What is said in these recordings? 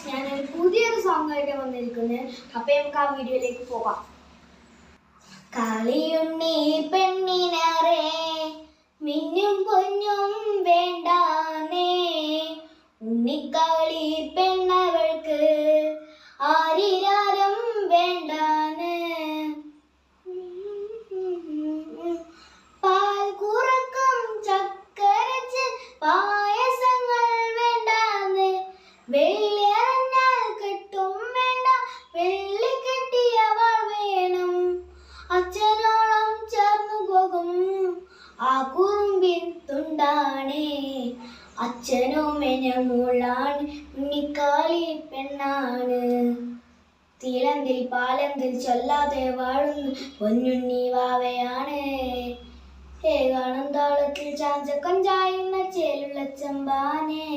ഞാനൊരു പുതിയൊരു സോങ് ആയിട്ട് വന്നിരിക്കുന്നത്. അപ്പൊ നമുക്ക് ആ വീഡിയോയിലേക്ക് പോകാം. കളിയുണ്ണി പെണ്ണിനറേ മിന്നും പൊന്നും വേണ്ടാനേ, ഉണ്ണിക്കളി പെണ്ണവൾക്ക് ആരിരാരം വേണ്ടാന്. പാൽ കുറക്കം ചക്കരച്ച് പായസങ്ങൾ വേണ്ടാന്ന്, വെള്ളിയറിഞ്ഞാൽ കെട്ടും വേണ്ട വെള്ളി കെട്ടിയവൾ വേണം. അച്ഛനോളം ചേർന്നു പോകും ആ കുറുമ്പിൻ തുണ്ടാണേ, അച്ഛനോ മെനമൂളാണ് ഉണ്ണിക്കാളി പെണ്ണാണ്. തീലന്തിൽ പാലന്തിൽ ചൊല്ലാതെ വാഴുന്ന പൊന്നുണ്ണി വാവയാണ്. ഏകാണം താളത്തിൽ ചാഞ്ചക്കം ചായുന്ന ചേലുള്ള ചെമ്പാനെ,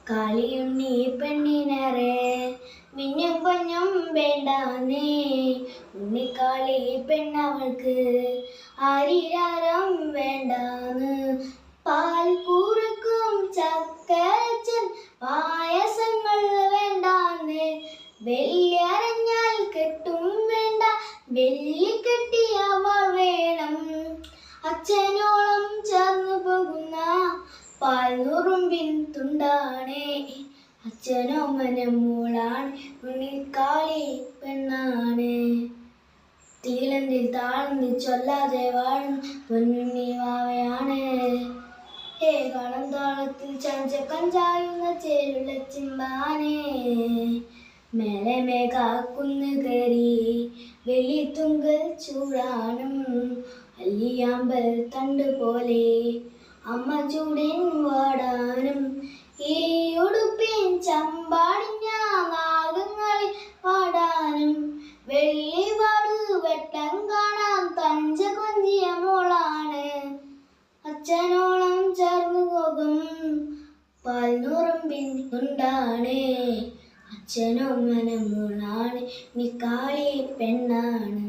കളിയുണ്ണി പെണ്ണിനറേ മിന്നും പൊന്നും വേണ്ടാന്നേ, ഉണ്ണിക്കാളി പെണ്ണവൾക്ക് ആരിരാരം വേണ്ടാന്ന്. പാൽ കൂറക്കും ചക്കരച്ചൻ പായസങ്ങൾ വേണ്ടാന്ന്, വെള്ളി അരഞ്ഞാൽ കെട്ടും വേണ്ട വെള്ളി കെട്ടിയവൾ വേണം. അച്ഛനോളം ചേർന്നു പോകുന്ന പാൽ നുറുമ്പിൻ തുണ്ടാണേ, അച്ഛനോ മനമൂളാണ് ഉണ്ണിക്കാളി പെണ്ണാണ്. തീലന്തിൽ താളന്തിൽ ചൊല്ലാതെ വാഴും പൊന്നുണ്ണി വാവയാണ്. ഏകാളം താളത്തിൽ ചാഞ്ചക്കം ചായുന്ന ചേലുള്ള ചിമ്പാനെ, മേലെ മേഘാക്കുന്ന് കയറി വെള്ളിത്തുങ്കൽ ചൂടാനും, അല്ലിയാമ്പൽ തണ്ട് പോലെ അമ്മ ചൂടിൻ വാടാനും. ഈ ഉടുപ്പിൻ ചമ്പാടിഞ്ഞ നാഗങ്ങളിൽ പാടാനും, വെള്ളിവാട് വെട്ടം കാണാൻ തഞ്ച കൊഞ്ചിയ മോളാണ്. അച്ഛനോളം ചേർന്നു പോകും പാൽ നുറുമ്പിൻ തുണ്ടാണ്, അച്ഛനോ മനമോളാണ് ഉണ്ണിക്കാളി പെണ്ണാണ്.